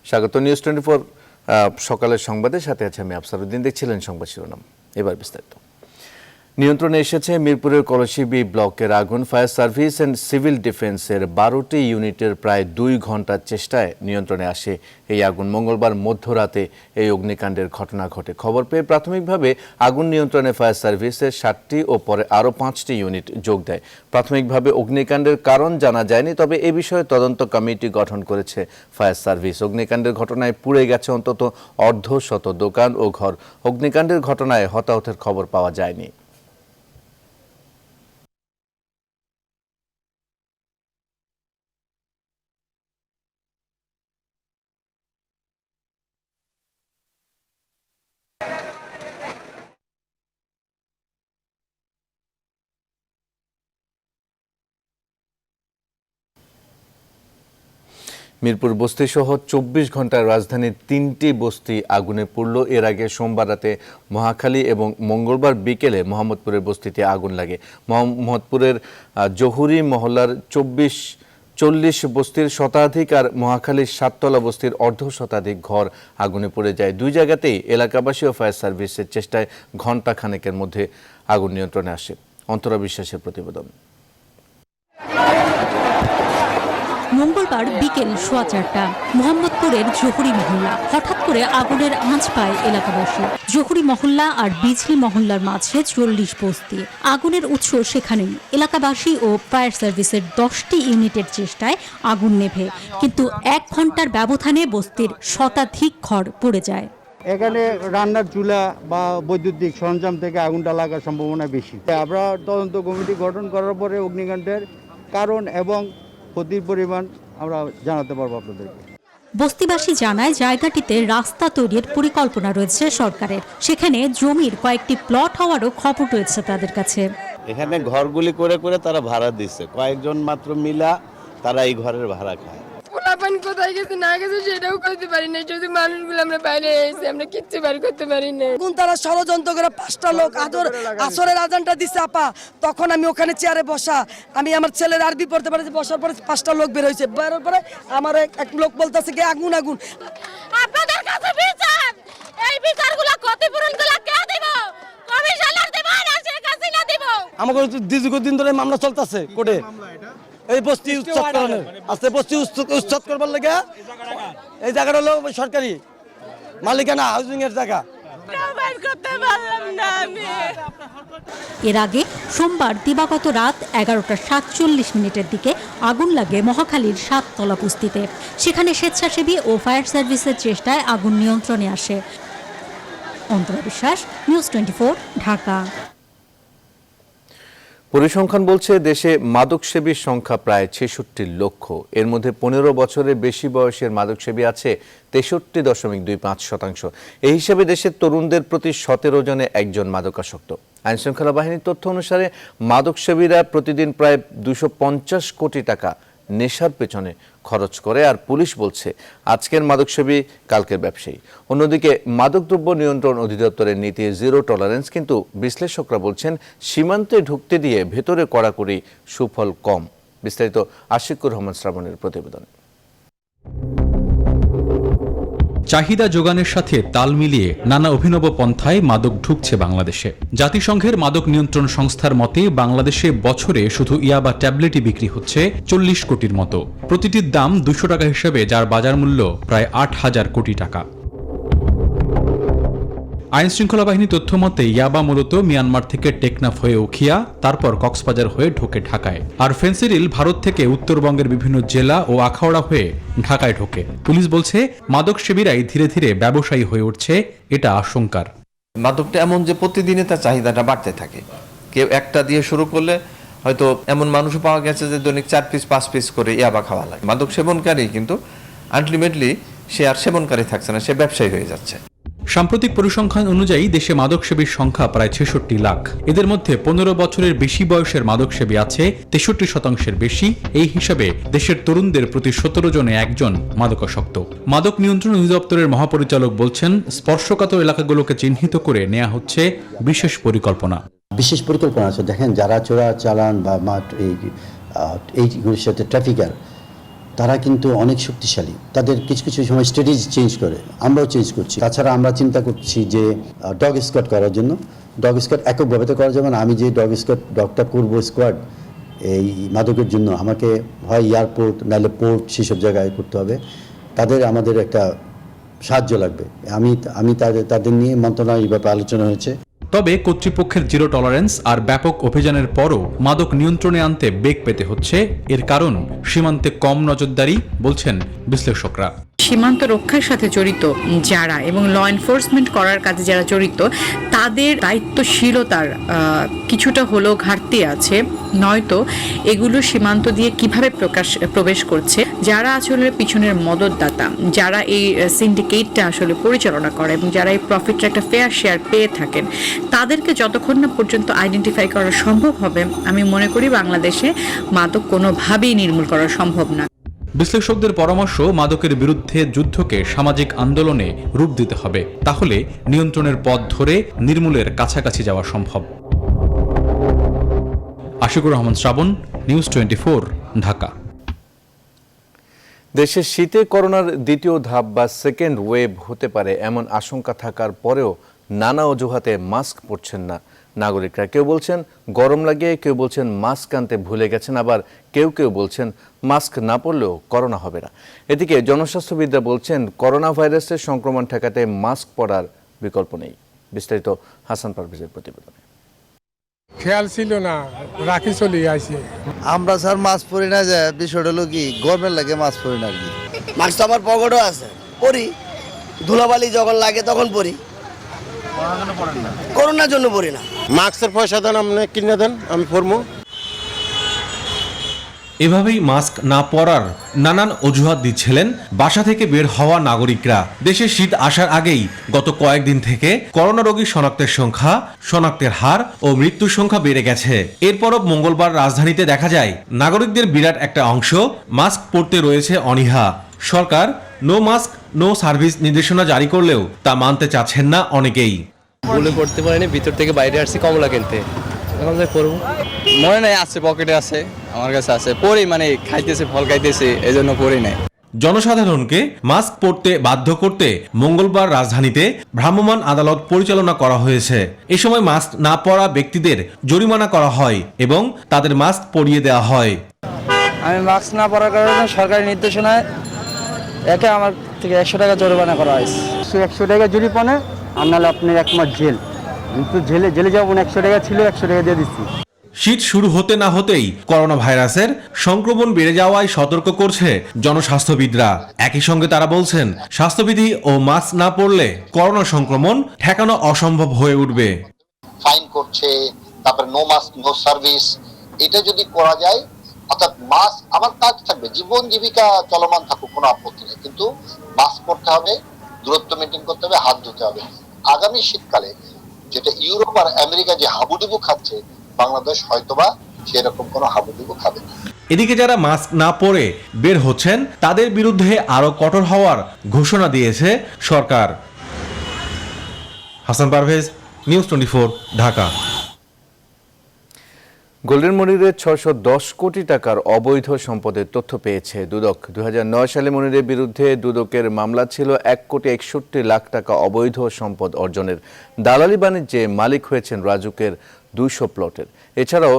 স্বাগত নিউজ 24 সকালের সংবাদের সাথে আছে আমি আফসারউদ্দিন। দেখছিলেন সংবাদ শিরোনাম, এবার বিস্তারিত। নিয়ন্ত্রণে এসেছে মিরপুরের কলসিবি ব্লকের আগুন। ফায়ার সার্ভিস অ্যান্ড সিভিল ডিফেন্সের 12টি ইউনিটের প্রায় 2 ঘন্টার চেষ্টায় নিয়ন্ত্রণে আসে এই আগুন। মঙ্গলবার মধ্যরাতে এই অগ্নিকাণ্ডের ঘটনা ঘটে। খবর পেয়ে প্রাথমিকভাবে আগুন নিয়ন্ত্রণে ফায়ার সার্ভিসের 7টি ও পরে আরও 5টি ইউনিট যোগ দেয়। প্রাথমিকভাবে অগ্নিকাণ্ডের কারণ জানা যায়নি, তবে এ বিষয়ে তদন্ত কমিটি গঠন করেছে ফায়ার সার্ভিস। অগ্নিকাণ্ডের ঘটনায় পুড়ে গেছে অন্তত অর্ধশত দোকান ও ঘর। অগ্নিকাণ্ডের ঘটনায় হতাহতের খবর পাওয়া যায়নি। মিরপুর বস্তি সহ 24 ঘন্টার রাজধানীর 3টি বস্তি আগুনে পুড়ল। এর আগে সোমবার রাতে মহাখালী এবং মঙ্গলবার বিকেলে মোহাম্মদপুরের বস্তিতে আগুন লাগে। মোহাম্মদপুরের জহুরি মহল্লার 40 বস্তির শতাধিক আর মহাখালীর 7তলা বস্তির অর্ধশতাধিক ঘর আগুনে পড়ে যায়। দুই জায়গাতেই এলাকাবাসী ও ফায়ার সার্ভিসের চেষ্টায় ঘণ্টা খানেকের মধ্যে আগুন নিয়ন্ত্রণে আসে। অন্তরা বিশ্বাসের প্রতিবেদন। মঙ্গলবার বিকেল 4:15 মোহাম্মদপুরের জহুরি মহল্লা। হঠাৎ করে আগুনের আঁচ পায় এলাকাবাসী। জহুরি মহল্লা আর বিজলি মহল্লার মাঝে 40 বস্তি। আগুনের উৎস সেখানেই। এলাকাবাসী ও ফায়ার সার্ভিসের 10টি ইউনিটের চেষ্টায় আগুন নেভে, কিন্তু 1 ঘন্টার ব্যবধানে বস্তির শতাধিক ঘর পড়ে যায়। এখানে রান্নার চুলা বা বৈদ্যুতিক সরঞ্জাম থেকে আগুনটা লাগার সম্ভাবনা বেশি। আমরা তদন্ত কমিটি গঠন করার পরে অগ্নিকাণ্ডের কারণ এবং ক্ষতির পরিমাণ আমরা জানাতে পারবো আপনাদেরকে। বস্তিবাসী জানায় জায়গাটিতে রাস্তা তৈরির পরিকল্পনা রয়েছে সরকারের। সেখানে জমির কয়েকটি প্লট হওয়ারও খবর রয়েছে তাদের কাছে। এখানে ঘরগুলি করে করে তারা ভাড়া দিচ্ছে, কয়েকজন মাত্র মিলা তারা এই ঘরের ভাড়া খায়। পোলাপান কোথায় গেছে না গেছে সেটাও করতে পারি না। যদি মানুষগুলো আমরা বাইরে এসে আমরা কিচ্ছু বাড়ি করতে পারি না। তারা ষড়যন্ত্র করে 5টা লোক আসরের আজানটা দিচ্ছে আপা, তখন আমি ওখানে চেয়ারে বসা, আমি আমার ছেলের আরবি পড়তে পারি, বসার পরে 5টা লোক বের হয়েছে। বেরোর পরে আমার এক লোক বলতেছে কি আগুন আগুন। আপনাদের কাছে বিচার, এই বিচারগুলো ক্ষতিপূরণগুলো কে দিব? কমিশনার দিব না শেখ হাসিনা দিব? আমাকে দীর্ঘদিন ধরে মামলা চলতেছে কোর্টে, এই বস্তি উচ্ছেদ করানোর। আস্তে বস্তি উচ্ছেদ করবার লাগে এই জায়গাটা হলো সরকারি মালিকানা, হাউজিং এর জায়গা। এর আগে সোমবার দিবাগত রাত 11:47 দিকে আগুন লাগে মহাখালীর 7তলা বস্তিতে। সেখানে স্বেচ্ছাসেবী ও ফায়ার সার্ভিসের চেষ্টায় আগুন নিয়ন্ত্রণে আসে। অন্তরা বিশ্বাস, নিউজ 24, ঢাকা। পরিসংখ্যান বলছে দেশে মাদকসেবীর সংখ্যা প্রায় 66 লক্ষ। এর মধ্যে 15 বছরের বেশি বয়সের মাদকসেবী আছে 63.25%। এই হিসাবে দেশের তরুণদের প্রতি 17 জনে একজন মাদকাসক্ত। আইনশৃঙ্খলা বাহিনীর তথ্য অনুসারে মাদকসেবীরা প্রতিদিন প্রায় 250 কোটি টাকা নেশার পেছনে খরচ করে, আর পুলিশ বলছে আজকের মাদকসেবী কালকের ব্যবসায়ী। অন্যদিকে মাদকদ্রব্য নিয়ন্ত্রণ অধিদপ্তরের নীতি জিরো টলারেন্স, কিন্তু বিশ্লেষকরা বলছেন সীমান্তে ঢুকতে দিয়ে ভেতরে কড়াকড়ি সুফল কম। বিস্তারিত আশিকুর রহমান শ্রাবণের প্রতিবেদন। চাহিদা যোগানের সাথে তাল মিলিয়ে নানা অভিনব পন্থায় মাদক ঢুকছে বাংলাদেশে। জাতিসংঘের মাদক নিয়ন্ত্রণ সংস্থার মতে বাংলাদেশে বছরে শুধু ইয়াবা ট্যাবলেটই বিক্রি হচ্ছে 40 কোটির মতো। প্রতিটির দাম 200 টাকা হিসেবে, যার বাজার মূল্য প্রায় 8,000 কোটি টাকা। আইন শৃঙ্খলা বাহিনী তথ্য মতে ইয়াবা মূলত মিয়ানমার থেকে টেকনাফ হয়ে উখিয়া, তারপর কক্সবাজার হয়ে ঢোকে ঢাকায়। আর ফেন্সিডিল ভারত থেকে উত্তরবঙ্গের বিভিন্ন জেলা ও আখাউড়া হয়ে ঢাকায় ঢোকে। পুলিশ বলছে মাদক সেবীরাই ধীরে ধীরে ব্যবসায়ী হয়ে উঠছে, এটা আশঙ্কার। মাদকটা এমন যে প্রতিদিনে তার চাহিদাটা বাড়তে থাকে। কেউ একটা দিয়ে শুরু করলে হয়তো এমন মানুষও পাওয়া গেছে যে দৈনিক 4 পিস 5 পিস করে ইয়াবা খাওয়া লাগে। মাদক সেবনকারী কিন্তু আলটিমেটলি সে আর সেবনকারী থাকছে না, সে ব্যবসায়ী হয়ে যাচ্ছে। সাম্প্রতিক পরিসংখ্যান অনুযায়ী দেশে মাদকসেবীর সংখ্যা প্রায় 66 লাখ। এদের মধ্যে 15 বছরের বেশি বয়সের মাদকসেবী আছে 63% বেশি। এই হিসাবে দেশের তরুণদের প্রতি 17 জনে একজন মাদকাসক্ত। মাদক নিয়ন্ত্রণ অধিদপ্তরের মহাপরিচালক বলছেন স্পর্শকাতর এলাকাগুলোকে চিহ্নিত করে নেওয়া হচ্ছে বিশেষ পরিকল্পনা। বিশেষ পরিকল্পনা আছে। দেখেন, যারা চোরা চালান বা এইগুলোর সাথে ট্রাফিকার, তারা কিন্তু অনেক শক্তিশালী, তাদের কিছু কিছু সময় স্ট্র্যাটেজি চেঞ্জ করে, আমরাও চেঞ্জ করছি। তাছাড়া আমরা চিন্তা করছি যে ডগ স্কোয়াড করার জন্য। ডগ স্কোয়াড এককভাবে তো করা যাবে না, আমি যে ডগটা করবো স্কোয়াড এই মাদকের জন্য, আমাকে হয় এয়ারপোর্ট নাহলে পোর্ট সেসব জায়গায় করতে হবে, আমাদের একটা সাহায্য লাগবে। আমি তাদের নিয়ে মন্ত্রণালয় এই ব্যাপারে আলোচনা হয়েছে। তবে কর্তৃপক্ষের জিরো টলারেন্স আর ব্যাপক অভিযানের পরও মাদক নিয়ন্ত্রণে আনতে বেগ পেতে হচ্ছে। এর কারণ সীমান্তে কম নজরদারি বলছেন বিশ্লেষকরা। সীমান্ত রক্ষার সাথে জড়িত যারা এবং ল এনফোর্সমেন্ট করার কাজে যারা জড়িত, তাদের দায়িত্বশীলতার কিছুটা হলেও ঘাটতি আছে, নয়তো এগুলো সীমান্ত দিয়ে কিভাবে প্রবেশ করছে, যারা আসলে পিছনের মদতদাতা, যারা এই সিন্ডিকেটটা আসলে পরিচালনা করে এবং যারা এই প্রফিটটা একটা ফেয়ার শেয়ার পেয়ে থাকেন, তাদেরকে যতক্ষণ না পর্যন্ত আইডেন্টিফাই করা সম্ভব হবে, আমি মনে করি বাংলাদেশে মাদক কোনোভাবেই নির্মূল করা সম্ভব না। বিশ্লেষকদের পরামর্শ, মাদকের বিরুদ্ধে যুদ্ধকে সামাজিক আন্দোলনে রূপ দিতে হবে, তাহলে নিয়ন্ত্রণের পথ ধরে নির্মূলের কাছাকাছি যাওয়া সম্ভব। আশিকুর রহমান শ্রাবণ, নিউজ 24, ঢাকা। দেশে শীতে করোনার দ্বিতীয় ধাপ বা সেকেন্ড ওয়েভ হতে পারে এমন আশঙ্কা থাকার পরেও নানা অজুহাতে মাস্ক পরছেন না নাগরিকরা। কেউ বলছেন গরম লাগে, কেউ বলছেন মাস্ক আনতে ভুলে গেছেন, আবার কেউ কেউ বলছেন মাস্ক না পরলেও করোনা হবে না। এদিকে জনস্বাস্থ্যবিদরা বলছেন করোনা ভাইরাসের সংক্রমণ ঠেকাতে মাস্ক পরার বিকল্প নেই। বিস্তারিত হাসান পারভেজের প্রতিবেদনে। খেয়াল ছিল না, রাখি চলে আসি। আমরা স্যার মাস্ক পরি না, যে বিষয়টা হলো কি গরমের লাগে মাস্ক পরি না আর কি। মাস্ক তো আমার পকেটও আছে, পরি, ধুলাবালি যখন লাগে তখন পরি, করোনার জন্য পরি না। মাস্কের পয়সা দেন, আপনি কিনে দেন, আমি পরবো। এভাবেই মাস্ক না পরার নানান অজুহাত দিচ্ছিলেন বাসা থেকে বের হওয়া নাগরিকরা। দেশে শীত আসার আগেই গত কয়েকদিন থেকে করোনা রোগী শনাক্তের হার ও মৃত্যুর সংখ্যা বেড়ে গেছে। এরপরও মঙ্গলবার রাজধানীতে দেখা যায় নাগরিকদের বিরাট একটা অংশ মাস্ক পরতে রয়েছে অনীহা। সরকার নো মাস্ক নো সার্ভিস নির্দেশনা জারি করলেও তা মানতে চাচ্ছেন না অনেকেই। বলে পড়তে পারিনি, ভিতর থেকে বাইরে আসছি কমলা কিনতে, এখন যাই পড়বো। মনে নাই, আছে পকেটে আছে, আমার কাছে আছে, পড়ি মানে খাইতেছে, ফল খাইতেছে, এই জন্য পড়ি নাই। জনসাধারণকে মাস্ক পরতে বাধ্য করতে মঙ্গলবার রাজধানীতে ভ্রাম্যমাণ আদালত পরিচালনা করা হয়েছে। এ সময় মাস্ক না পরা ব্যক্তিদের জরিমানা করা হয় এবং তাদের মাস্ক পরিয়ে দেওয়া হয়। আমি মাস্ক না পরার কারণে সরকারি নির্দেশনায় একে আমার থেকে 100 টাকা জরিমানা করা হয়েছে। 100 টাকা জরিমানা, আর নাহলে আপনি 1 মাস জেল। কিন্তু জেলে যাবো না, 100 টাকা ছিল, 100 টাকা দিয়ে দিচ্ছি। শীত শুরু হতে না হতেই করোনা ভাইরাসের সংক্রমণ বেড়ে যাওয়ায় সতর্ক করছে জনস্বাস্থ্যবিদরা। একই সঙ্গে তারা বলছেন স্বাস্থ্যবিধি ও মাস্ক না পরলে করোনা সংক্রমণ ঠেকানো অসম্ভব হয়ে উঠবে। ফাইন করছে, তারপরে নো মাস্ক নো সার্ভিস, এটা যদি করা যায়, অর্থাৎ মাস্ক আমার কাজ থাকবে, জীবন জীবিকা চলমান থাকুক, কোনো আপত্তি নেই, কিন্তু মাস্ক পরতে হবে, দূরত্ব মেনটেন করতে হবে, হাত ধুতে হবে। আগামী শীতকালে যেটা ইউরোপ আর আমেরিকা যে হাবুডুবু খাচ্ছে, বাংলাদেশ হয়তোবা সেরকম কোনো হাবুডুবু খাবে না। এদিকে যারা মাস্ক না পরে বের হচ্ছেন তাদের বিরুদ্ধে আরো কঠোর হওয়ার ঘোষণা দিয়েছে সরকার। হাসান পারভেজ, নিউজ 24, ঢাকা। গোল্ডেন মনিরের 610 কোটি টাকার অবৈধ সম্পদের তথ্য পেয়েছে দুদক। 2009 সালে মনিরের বিরুদ্ধে দুদকের মামলা ছিল 1,61,00,000 টাকা অবৈধ সম্পদ অর্জনের। দালালি বাণিজ্যে মালিক হয়েছেন রাজুকের 200 প্লটের। এছাড়াও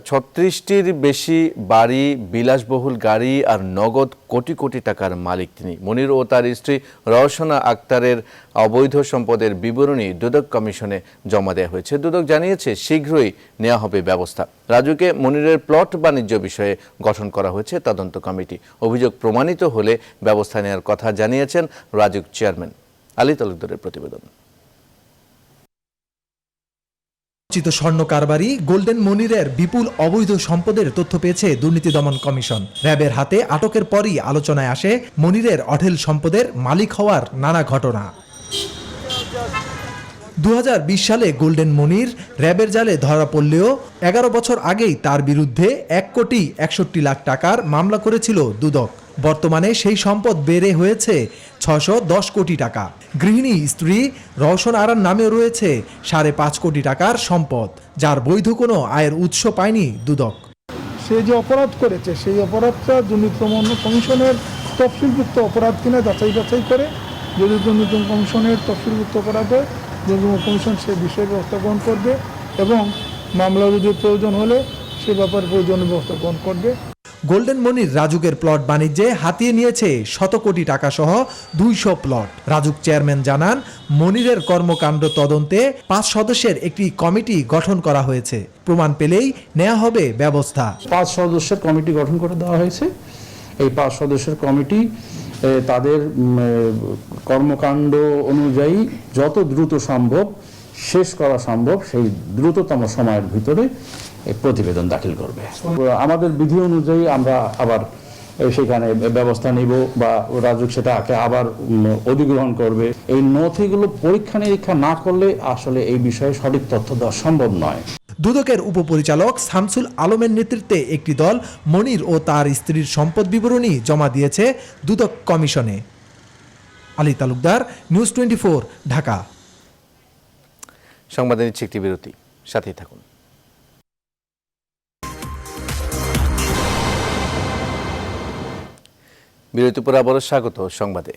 36টির বেশি বাড়ি, বিলাসবহুল গাড়ি আর নগদ কোটি কোটি টাকার মালিক তিনি। মনির ও তার স্ত্রী রওশনা আক্তারের অবৈধ সম্পদের বিবরণী দুদক কমিশনে জমা দেওয়া হয়েছে। দুদক জানিয়েছে শীঘ্রই নেওয়া হবে ব্যবস্থা। রাজুকে মনিরের প্লট বাণিজ্য বিষয়ে গঠন করা হয়েছে তদন্ত কমিটি। অভিযোগ প্রমাণিত হলে ব্যবস্থা নেওয়ার কথা জানিয়েছেন রাজুক চেয়ারম্যান। আলী তালুকদারের প্রতিবেদন। স্বর্ণ কারবারি গোল্ডেন মনিরের বিপুল অবৈধ সম্পদের তথ্য পেয়েছে দুর্নীতি দমন কমিশন। র্যাবের হাতে আটকের পরই আলোচনায় আসে মনিরের অঢেল সম্পদের মালিক হওয়ার নানা ঘটনা। 2020 সালে গোল্ডেন মনির র্যাবের জালে ধরা পড়লেও 11 বছর আগেই তার বিরুদ্ধে 1,61,00,000 টাকার মামলা করেছিল দুদক। বর্তমানে সেই সম্পদ বেড়ে হয়েছে 610 কোটি টাকা। গৃহিণী স্ত্রী রওশন আরার নামেও রয়েছে 5.5 কোটি টাকার সম্পদ, যার বৈধ কোনো আয়ের উৎস পায়নি দুদক। সে যে অপরাধ করেছে সেই অপরাধটা দুর্নীতি দমন কমিশনের তফসিলভুক্ত অপরাধ কিনা যাচাই বাছাই করে, যদি দুর্নীতি কমিশনের তফসিলভুক্ত অপরাধ হয় দুর্নীতি কমিশন সে বিষয়ে ব্যবস্থা গ্রহণ করবে এবং মামলা যদি প্রয়োজন হলে সে ব্যাপারে প্রয়োজনীয় ব্যবস্থা গ্রহণ করবে। গোল্ডেন মনির রাজুকের প্লট বাণিজ্যে হাতিয়ে নিয়েছে শত কোটি টাকা সহ 200 প্লট। রাজুক চেয়ারম্যান জানান, মনিরের কর্মকাণ্ড তদন্তে 5 সদস্যের একটি কমিটি গঠন করা হয়েছে। প্রমাণ পেলেই নেওয়া হবে ব্যবস্থা। 5 সদস্যের কমিটি গঠন করে দেওয়া হয়েছে। এই 5 সদস্যের কমিটি তাদের কর্মকাণ্ড অনুযায়ী যত দ্রুত সম্ভব শেষ করা সম্ভব সেই দ্রুততম সময়ের ভিতরে প্রতিবেদন দাখিল করবে। আমাদের বিধি অনুযায়ী আমরা আবার সেখানে ব্যবস্থা নিব বা রাজুক সেটাকে আবার অধিগ্রহণ করবে। এই নথিগুলো পরীক্ষা নিরীক্ষা না করলে আসলে এই বিষয়ে সঠিক তথ্য দেওয়া সম্ভব নয়। দুদকের উপপরিচালক শামসুল আলমের নেতৃত্বে একটি দল মনির ও তার স্ত্রীর সম্পদ বিবরণী জমা দিয়েছে দুদক কমিশনে। আলী তালুকদার, নিউজ 24, ঢাকা। সংবাদে নিচ্ছে একটি বিরতি, সাথেই থাকুন। বিরতির পর আবারও স্বাগত সংবাদে।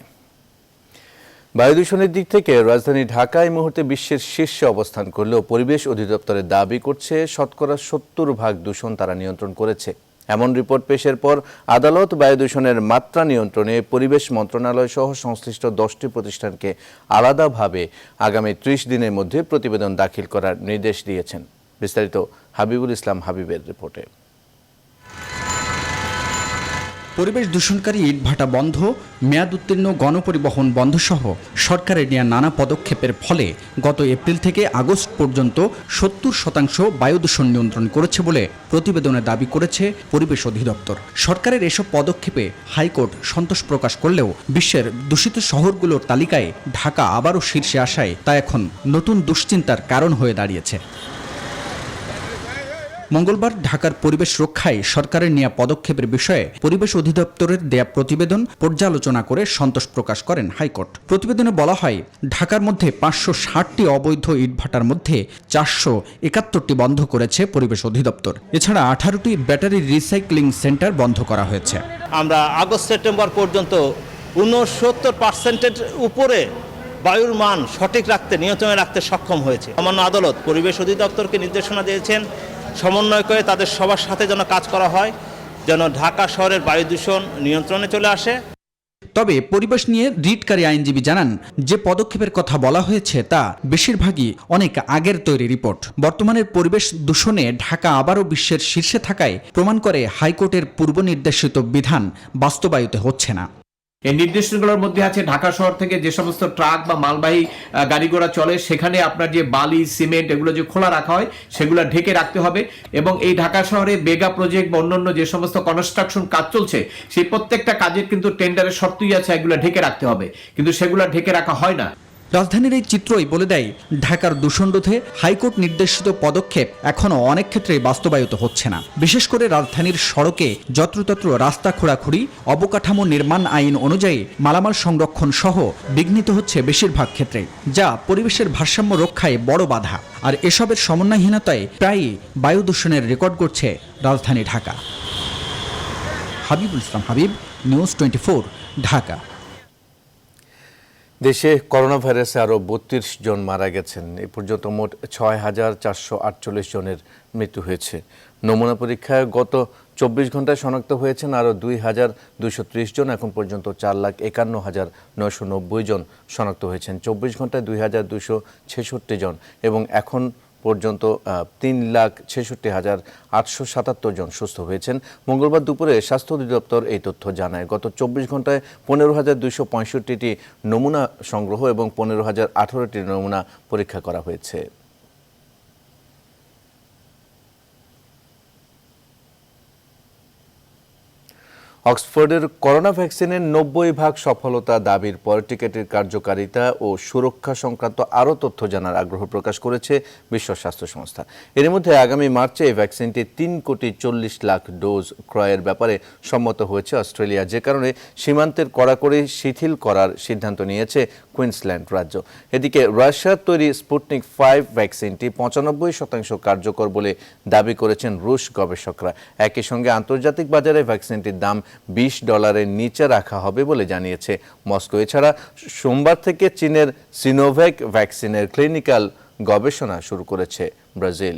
বায়ু দূষণের দিক থেকে রাজধানী ঢাকা এই মুহূর্তে বিশ্বের শীর্ষে অবস্থান করলেও পরিবেশ অধিদপ্তরের দাবি করছে 70% দূষণ তারা নিয়ন্ত্রণ করেছে। এমন রিপোর্ট পেশের পর আদালত বায়ু দূষণের মাত্রা নিয়ন্ত্রণে পরিবেশ মন্ত্রণালয় সহ সংশ্লিষ্ট 10টি প্রতিষ্ঠানকে আলাদাভাবে আগামী 30 দিনের মধ্যে প্রতিবেদন দাখিল করার নির্দেশ দিয়েছেন। বিস্তারিত হাবিবুল ইসলাম হাবিবের রিপোর্টে। পরিবেশ দূষণকারী ইটভাটা বন্ধ, মেয়াদ উত্তীর্ণ গণপরিবহন বন্ধ সহ সরকারের নেওয়া নানা পদক্ষেপের ফলে গত এপ্রিল থেকে আগস্ট পর্যন্ত 70% বায়ু দূষণ নিয়ন্ত্রণ করেছে বলে প্রতিবেদনে দাবি করেছে পরিবেশ অধিদপ্তর। সরকারের এসব পদক্ষেপে হাইকোর্ট সন্তোষ প্রকাশ করলেও বিশ্বের দূষিত শহরগুলোর তালিকায় ঢাকা আবারও শীর্ষে আসায় তা এখন নতুন দুশ্চিন্তার কারণ হয়ে দাঁড়িয়েছে। মঙ্গলবার ঢাকার পরিবেশ রক্ষায় সরকারের নেওয়া পদক্ষেপের বিষয়ে পরিবেশ অধিদপ্তরের দেয়া প্রতিবেদন পর্যালোচনা করে সন্তোষ প্রকাশ করেন হাইকোর্ট। প্রতিবেদনে বলা হয়, ঢাকার মধ্যে 560টি অবৈধ ইটভাটার মধ্যে 471টি বন্ধ করেছে পরিবেশ অধিদপ্তর। এছাড়া 18টি ব্যাটারি রিসাইক্লিং সেন্টার বন্ধ করা হয়েছে। আমরা আগস্ট সেপ্টেম্বর পর্যন্ত 69% উপরে বায়ুর মান সঠিক রাখতে, নিয়ন্ত্রণে রাখতে সক্ষম হয়েছে। সামান্য আদালত পরিবেশ অধিদপ্তরকে নির্দেশনা দিয়েছেন সমন্বয় করে তাদের সবার সাথে যেন কাজ করা হয়, যেন ঢাকা শহরের বায়ু দূষণ নিয়ন্ত্রণে চলে আসে। তবে পরিবেশ নিয়ে রিটকারী আইনজীবী জানান, যে পদক্ষেপের কথা বলা হয়েছে তা বেশিরভাগই অনেক আগের তৈরি রিপোর্ট। বর্তমানের পরিবেশ দূষণে ঢাকা আবারও বিশ্বের শীর্ষে থাকায় প্রমাণ করে হাইকোর্টের পূর্ব নির্দেশিত বিধান বাস্তবায়িত হচ্ছে না। এই নির্দেশনাগুলোর মধ্যে আছে ঢাকা শহর থেকে যে সমস্ত ট্রাক বা মালবাহী গাড়ি ঘোড়া চলে সেখানে আপনার যে বালি, সিমেন্ট এগুলো যে খোলা রাখা হয় সেগুলো ঢেকে রাখতে হবে, এবং এই ঢাকা শহরে মেগা প্রজেক্ট বা অন্যান্য যে সমস্ত কনস্ট্রাকশন কাজ চলছে সেই প্রত্যেকটা কাজের কিন্তু টেন্ডারের শর্তই আছে, এগুলো ঢেকে রাখতে হবে, কিন্তু সেগুলো ঢেকে রাখা হয় না। রাজধানীর এই চিত্রই বলে দেয় ঢাকার দূষণ রোধে হাইকোর্ট নির্দেশিত পদক্ষেপ এখনও অনেক ক্ষেত্রে বাস্তবায়িত হচ্ছে না। বিশেষ করে রাজধানীর সড়কে যত্রতত্র রাস্তা খোঁড়াখুড়ি, অবকাঠামো নির্মাণ আইন অনুযায়ী মালামাল সংরক্ষণ সহ বিঘ্নিত হচ্ছে বেশিরভাগ ক্ষেত্রে, যা পরিবেশের ভারসাম্য রক্ষায় বড় বাধা। আর এসবের সমন্বয়হীনতায় প্রায়ই বায়ু দূষণের রেকর্ড করছে রাজধানী ঢাকা। হাবিবুল ইসলাম হাবিব, নিউজ 24, ঢাকা। দেশে করোনা ভাইরাসে আরও 32 জন মারা গেছেন। এ পর্যন্ত মোট 6,448 জনের মৃত্যু হয়েছে। নমুনা পরীক্ষায় গত 24 ঘন্টায় শনাক্ত হয়েছেন আরও 2,230 জন। এখন পর্যন্ত 4,51,990 জন শনাক্ত হয়েছেন। 24 ঘন্টায় 2,266 জন এবং এখন পর্যন্ত 3,66,877 জন সুস্থ হয়েছেন। মঙ্গলবার দুপুরে স্বাস্থ্য অধিদপ্তর এই তথ্য জানায়। গত 24 ঘন্টায় 15,265টি নমুনা সংগ্রহ এবং 15,018টি নমুনা পরীক্ষা করা হয়েছে। অক্সফোর্ডের করোনা ভ্যাকসিনের 90% সফলতা দাবির পর টিকাটির কার্যকারিতা ও সুরক্ষা সংক্রান্ত আরও তথ্য জানার আগ্রহ প্রকাশ করেছে বিশ্ব স্বাস্থ্য সংস্থা। এর মধ্যে আগামী মার্চে এই ভ্যাকসিনটি 3,40,00,000 ডোজ ক্রয়ের ব্যাপারে সম্মত হয়েছে অস্ট্রেলিয়া, যে কারণে সীমান্তের কড়াকড়ি শিথিল করার সিদ্ধান্ত নিয়েছে কুইন্সল্যান্ড রাজ্য। এদিকে রাশিয়ার তৈরি স্পুটনিক 5 ভ্যাকসিনটি 95% কার্যকর বলে দাবি করেছেন রুশ গবেষকরা। একই সঙ্গে আন্তর্জাতিক বাজারে ভ্যাকসিনটির দাম $20 নিচে রাখা হবে বলে জানিয়েছে মস্কো। এছাড়া সোমবার থেকে চীনের সিনোভ্যাক ভ্যাকসিনের ক্লিনিক্যাল গবেষণা শুরু করেছে ব্রাজিল।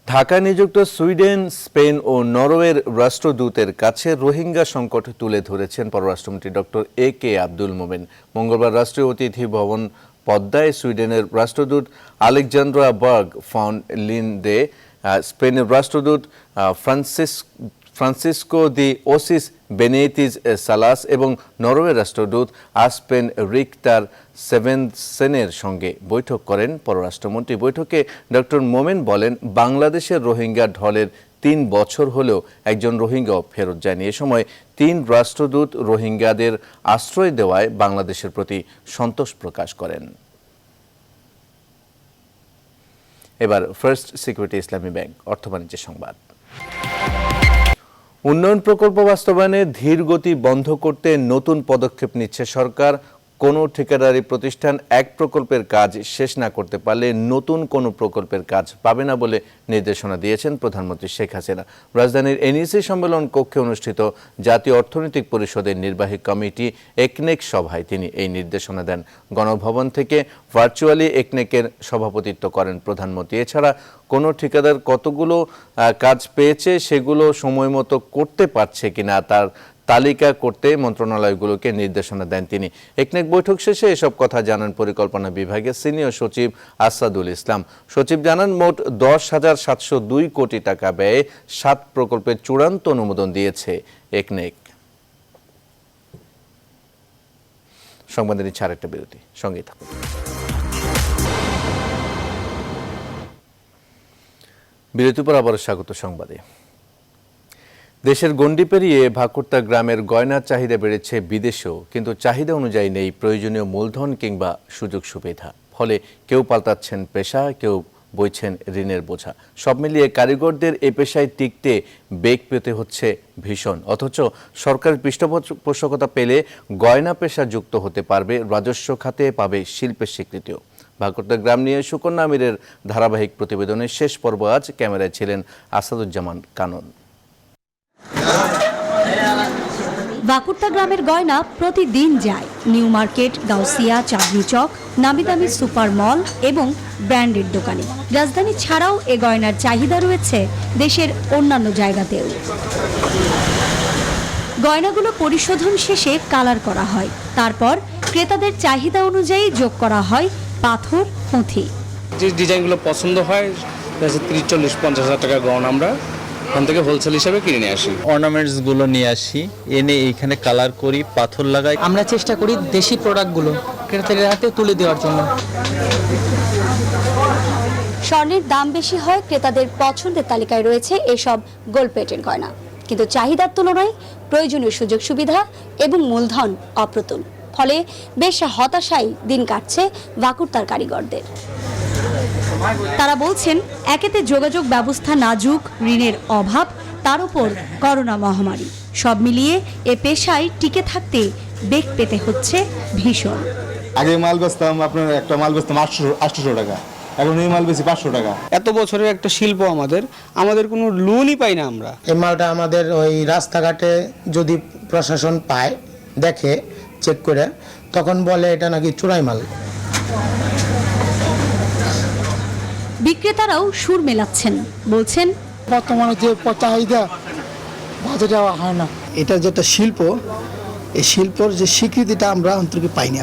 ঢাকায় নিযুক্ত সুইডেন, স্পেন ও নরওয়ের রাষ্ট্রদূতের কাছে রোহিঙ্গা সংকট তুলে ধরেছেন পররাষ্ট্রমন্ত্রী ডক্টর এ.কে. আব্দুল মোমেন। মঙ্গলবার রাষ্ট্রীয় অতিথি ভবন পদ্মায় সুইডেনের রাষ্ট্রদূত আলেকজান্দ্রা বার্গ ফন লিন্ডে, স্পেনের রাষ্ট্রদূত ফ্রান্সিসকো দি ওসিস বেনিতিজ সালাস এবং নরওয়ের রাষ্ট্রদূত আসপেন রিক্টার সেভেনসেনের সঙ্গে বৈঠক করেন পররাষ্ট্রমন্ত্রী। বৈঠকে ডক্টর মোমেন বলেন, বাংলাদেশের রোহিঙ্গা ঢলের 3 বছর হলেও একজন রোহিঙ্গাও ফেরত যায়নি। এ সময় 3 রাষ্ট্রদূত রোহিঙ্গাদের আশ্রয় দেওয়ায় বাংলাদেশের প্রতি সন্তোষ প্রকাশ করেন। এবার ফার্স্ট সিকিউরিটি ইসলামী ব্যাংক অর্থ বাণিজ্যের সংবাদ। উন্নয়ন প্রকল্প বাস্তবায়নে ধীর গতি বন্ধ করতে নতুন পদক্ষেপ নিচ্ছে সরকার। কোনো ঠিকাদারি প্রতিষ্ঠান এক প্রকল্পের কাজ শেষ না করতে পারলে নতুন কোনো প্রকল্পের কাজ পাবে না বলে নির্দেশনা দিয়েছেন প্রধানমন্ত্রী শেখ হাসিনা। রাজধানীর এনইসি সম্মেলন কক্ষে অনুষ্ঠিত জাতীয় অর্থনৈতিক পরিষদের নির্বাহী কমিটি একনেক সভায় তিনি এই নির্দেশনা দেন। গণভবন থেকে ভার্চুয়ালি একনেকের সভাপতিত্ব করেন প্রধানমন্ত্রী। এছাড়া কোনো ঠিকাদার কতগুলো কাজ পেয়েছে, সেগুলো সময় মতো করতে পারছে কিনা তার তালিকা করতে মন্ত্রণালয়গুলোকে নির্দেশনা দেন তিনি। একনেক বৈঠক শেষে এসব কথা জানান পরিকল্পনা বিভাগের সিনিয়র সচিব আসাদুল ইসলাম। সচিব জানান, মোট 10,702 কোটি টাকা ব্যয়ে 7 প্রকল্পের চূড়ান্ত অনুমোদন দিয়েছে একনেক। সংবাদে নিচ্ছে আরেকটা বিরতি, সঙ্গেই থাকুন। বিরতির পর আবারও স্বাগত সংবাদে। দেশের গণ্ডি পেরিয়ে ভাকুরতা গ্রামের গয়নার চাহিদা বেড়েছে বিদেশেও, কিন্তু চাহিদা অনুযায়ী নেই প্রয়োজনীয় মূলধন কিংবা সুযোগ সুবিধা। ফলে কেউ পাল্টাচ্ছেন পেশা, কেউ বইছেন ঋণের বোঝা। সব মিলিয়ে কারিগরদের এ পেশায় টিকতে বেগ পেতে হচ্ছে ভীষণ। অথচ সরকারের পৃষ্ঠপোষকতা পেলে গয়না পেশা যুক্ত হতে পারবে, রাজস্ব খাতে পাবে শিল্পের স্বীকৃতিও। ভাকুরতা গ্রাম নিয়ে সুকন্যা আমিরের ধারাবাহিক প্রতিবেদনের শেষ পর্ব আজ। ক্যামেরায় ছিলেন আসাদুজ্জামান কানন। ভাকুরতা গ্রামের গয়না প্রতিদিন যায় নিউ মার্কেট, গাউসিয়া, চাঁদনি চক, নামি দামি সুপার মল এবং ব্র্যান্ডের দোকানে। রাজধানী ছাড়াও এ গয়নার চাহিদা রয়েছে দেশের অন্যান্য জায়গাতেও। গয়নাগুলো পরিশোধন শেষে কালার করা হয়, তারপর ক্রেতাদের চাহিদা অনুযায়ী যোগ করা হয় পাথর, পুঁথি। যে ডিজাইনগুলো পছন্দ হয় 30-40-50 হাজার টাকার গয়না আমরা ওখান থেকে হোলসেল হিসাবে কিনে নিয়ে আসি। অর্নামেন্টসগুলো নিয়ে আসি, এনে এইখানে কালার করি, পাথর লাগাই। আমরা চেষ্টা করি দেশি প্রোডাক্টগুলো ক্রেতাদের হাতে তুলে দেওয়ার জন্য। স্বর্ণের দাম বেশি হয়, ক্রেতাদের পছন্দের তালিকায় রয়েছে এসব গোল্ড প্লেটেড গয়না, কিন্তু চাহিদার তুলনায় প্রয়োজনীয় সুযোগ সুবিধা এবং মূলধন অপ্রতুল। ফলে বেশ হতাশায় দিন কাটছে ভাকুরতার কারিগরদের। তারা বলছেন, একেতে যোগাযোগ ব্যবস্থা নাজুক, ঋণের অভাব, তার উপর করোনা মহামারী, সব মিলিয়ে এ পেশায় টিকে থাকতে বেগ পেতে হচ্ছে ভীষণ। আগে মাল বেচতাম, আপনার একটা মাল বেচতাম 800 টাকা, এখন এই মাল বেশি 500 টাকা। এত বছরের একটা শিল্প আমাদের কোনো লোনই পাই না আমরা। এই মালটা আমাদের ওই রাস্তাঘাটে যদি প্রশাসন পায়, দেখে চেক করে, তখন বলে এটা নাকি চোরাই মাল। বিক্রেতারাও সুর মেলাচ্ছেন, বলছেন বর্তমানে যে চাহিদা বাজে দেওয়া হয় না। এটা যেটা শিল্প, এই শিল্পর যে স্বীকৃতিটা আমরা অন্তর্কে পাইনি।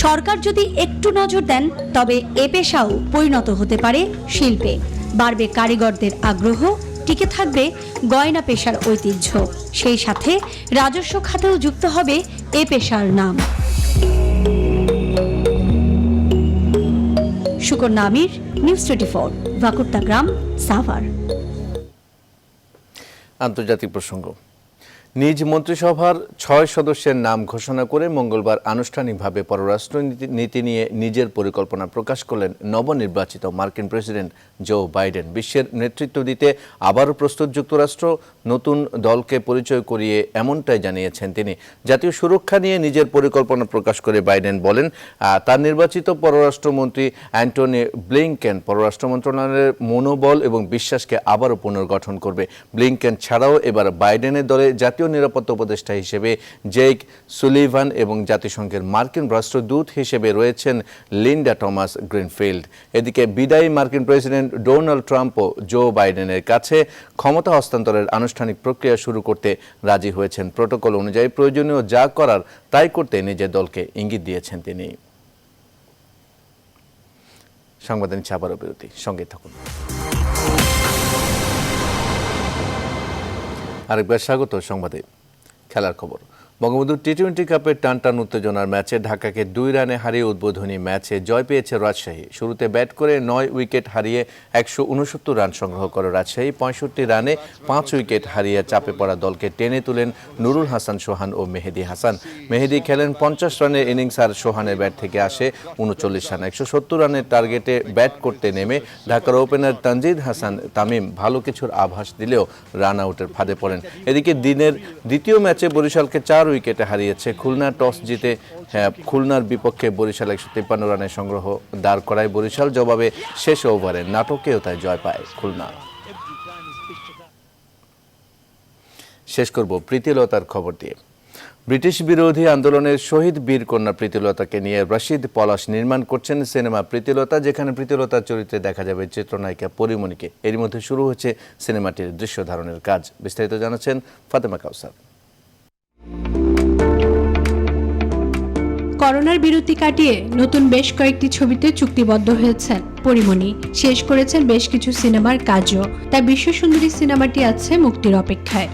সরকার যদি একটু নজর দেন, তবে এ পেশাও পরিণত হতে পারে শিল্পে। বাড়বে কারিগরদের আগ্রহ, টিকে থাকবে গয়না পেশার ঐতিহ্য, সেই সাথে রাজস্ব খাতেও যুক্ত হবে এ পেশার নাম। সুকন্যা আমির, নিউজ 24, ভাকুর্তা গ্রাম, সাভার। আন্তর্জাতিক প্রসঙ্গ। নিজ মন্ত্রিসভার 6 সদস্যের নাম ঘোষণা করে মঙ্গলবার আনুষ্ঠানিকভাবে পররাষ্ট্র নীতি নিয়ে নিজের পরিকল্পনা প্রকাশ করলেন নবনির্বাচিত মার্কিন প্রেসিডেন্ট জো বাইডেন। বিশ্বের নেতৃত্ব দিতে আবারও প্রস্তুত যুক্তরাষ্ট্র, নতুন দলকে পরিচয় করিয়ে এমনটাই জানিয়েছেন তিনি। জাতীয় সুরক্ষা নিয়ে নিজের পরিকল্পনা প্রকাশ করে বাইডেন বলেন, তার নির্বাচিত পররাষ্ট্রমন্ত্রী অ্যান্টনি ব্লিংকেন পররাষ্ট্র মন্ত্রণালয়ের মনোবল এবং বিশ্বাসকে আবারও পুনর্গঠন করবে। ব্লিংকেন ছাড়াও এবার বাইডেনের দলে জাতীয় নিরাপত্তা উপদেষ্টা হিসেবে জেক সুলিভান এবং জাতিসংঘের মার্কিন রাষ্ট্রদূত হিসেবে রয়েছেন লিন্ডা টমাস গ্রিনফিল্ড। এদিকে বিদায়ী মার্কিন প্রেসিডেন্ট ডোনাল্ড ট্রাম্পও জো বাইডেনের কাছে ক্ষমতা হস্তান্তরের আনুষ্ঠানিক প্রক্রিয়া শুরু করতে রাজি হয়েছেন। প্রোটোকল অনুযায়ী প্রয়োজনীয় যা করার তাই করতে নিজের দলকে ইঙ্গিত দিয়েছেন তিনি। সংবাদ নিচ্ছে আবারও বিরতি, সঙ্গে থাকুন। আরেকবার স্বাগত সংবাদে। খেলার খবর। বঙ্গবন্ধু টি-20 কাপের টানটান উত্তেজনার ম্যাচে ঢাকাকে 2 রানে হারিয়ে উদ্বোধনী ম্যাচে জয় পেয়েছে রাজশাহী। শুরুতে ব্যাট করে 9 উইকেট হারিয়ে 169 রান সংগ্রহ করে রাজশাহী। 65 রানে 5 উইকেট হারিয়ে চাপে পড়া দলকে টেনে তুলেন নুরুল হাসান সোহান ও মেহেদী হাসান। মেহেদী খেলেন 50 রানের ইনিংস আর সোহানের ব্যাট থেকে আসে 39 রান। 170 রানের টার্গেটে ব্যাট করতে নেমে ঢাকার ওপেনার তানজিদ হাসান তামিম ভালো কিছুর আভাস দিলেও রান আউটের ফাঁদে পড়েন। এদিকে দিনের দ্বিতীয় ম্যাচে বরিশালকে 4 উইকেটে হারিয়েছে খুলনা। টস জিতে খুলনার বিপক্ষে বরিশাল 153 রানের সংগ্রহ দাঁড় করায় বরিশাল। জবাবে শেষ ওভারে নাটকেও তাই জয় পায় খুলনা। শেষ করব প্রীতিলতার খবর দিয়ে। ব্রিটিশ বিরোধী আন্দোলনের শহীদ বীর কন্যা প্রীতিলতাকে নিয়ে রশিদ পলাশ নির্মাণ করছেন সিনেমা প্রীতিলতা, যেখানে প্রীতিলতার চরিত্রে দেখা যাবে চিত্রনায়িকা পরিমণিকে। এর মধ্যে শুরু হচ্ছে সিনেমাটির দৃশ্য ধারণের কাজ। বিস্তারিত জানাচ্ছেন ফাতেমা কাউসার। করোনার বিরতি কাটিয়ে নতুন বেশ কয়েকটি ছবিতে চুক্তিবদ্ধ হয়েছেন পরিমণি। শেষ করেছেন বেশ কিছু সিনেমার কাজও। তাই বিশ্বসুন্দরী সিনেমাটি আছে মুক্তির অপেক্ষায়।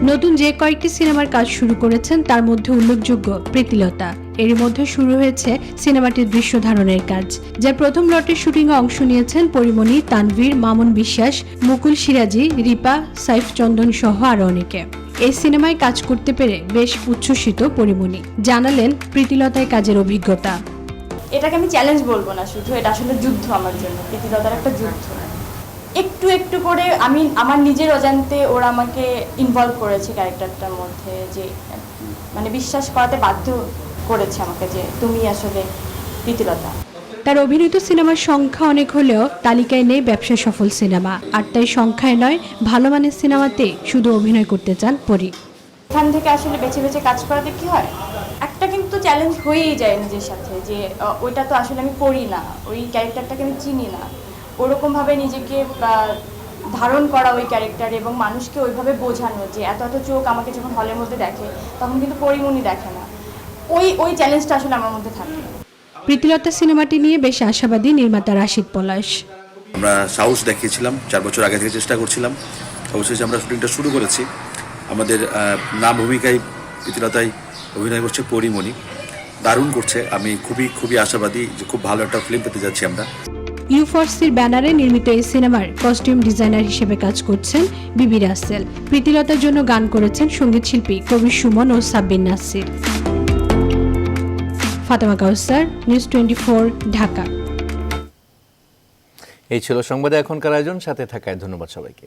নতুন যে কয়েকটি সিনেমার কাজ শুরু করেছেন তার মধ্যে উল্লেখযোগ্য প্রীতিলতা। এরই মধ্যে শুরু হয়েছে সিনেমাটির দৃশ্য ধারণের কাজ, যার প্রথম লটের শুটিংয়ে অংশ নিয়েছেন পরিমণি, তানভীর, মামুন বিশ্বাস, মুকুল সিরাজি, রিপা, সাইফ চন্দন সহ আরো অনেকে। এই সিনেমায় কাজ করতে পেরে বেশ উচ্ছ্বসিত পরিমণি। জানালেন প্রীতিলতায় কাজের অভিজ্ঞতা। এটাকে আমি চ্যালেঞ্জ বলবো না, শুধু এটা আসলে যুদ্ধ আমার জন্য। প্রীতিলতার একটা যুদ্ধ। একটু একটু করে আমি আমার নিজের অজান্তে ওরা আমাকে ইনভলভ করেছে ক্যারেক্টারটার মধ্যে, যে মানে বিশ্বাস করাতে বাধ্য করেছে আমাকে যে তুমি আসলে প্রীতিলতা। তার অভিনীত সিনেমার সংখ্যা অনেক হলেও তালিকায় নেই ব্যবসা সফল সিনেমা। আর তাই সংখ্যায় নয়, ভালো মানের সিনেমাতে শুধু অভিনয় করতে চান পরি। এখান থেকে আসলে বেছে বেছে কাজ করাতে কি হয়, একটা কিন্তু চ্যালেঞ্জ হয়েই যায় নিজের সাথে, যে ওইটা তো আসলে আমি করি না, ওই ক্যারেক্টারটাকে আমি চিনি না। ওরকমভাবে নিজেকে ধারণ করা ওই ক্যারেক্টার এবং মানুষকে ওইভাবে বোঝানো যে এত এত চোখ আমাকে যখন হলের মধ্যে দেখে তখন কিন্তু পরিমণি দেখে না। ওই চ্যালেঞ্জটা আসলে আমার মধ্যে থাকে। প্রীতিলতা সিনেমাটি নিয়ে বেশ আশাবাদী নির্মাতা রাশিদ পলাশ। আমরা সাহস দেখিয়েছিলাম, 4 বছর আগে থেকে চেষ্টা করছিলাম, অবশেষে আমরা শুটিংটা শুরু করেছি। আমাদের নাম ভূমিকায় প্রীতিলতায় অভিনয় করছে পরিমণি, দারুণ করছে। আমি খুবই আশাবাদী যে খুব ভালো একটা ফিল্ম পেতে যাচ্ছি আমরা। ইউফোর্সির ব্যানারে নির্মিত এই সিনেমার কস্টিউম ডিজাইনার হিসেবে কাজ করছেন বিবি রাসেল। প্রীতিলতার জন্য গান করেছেন সঙ্গীত শিল্পী কবির সুমন ও সাব্বির নাসির। ফাতেমা কাউসার, নিউজ 24, ঢাকা। এই ছিল সংবাদে এখনকার আয়োজন। সাথে থাকায় ধন্যবাদ সবাইকে।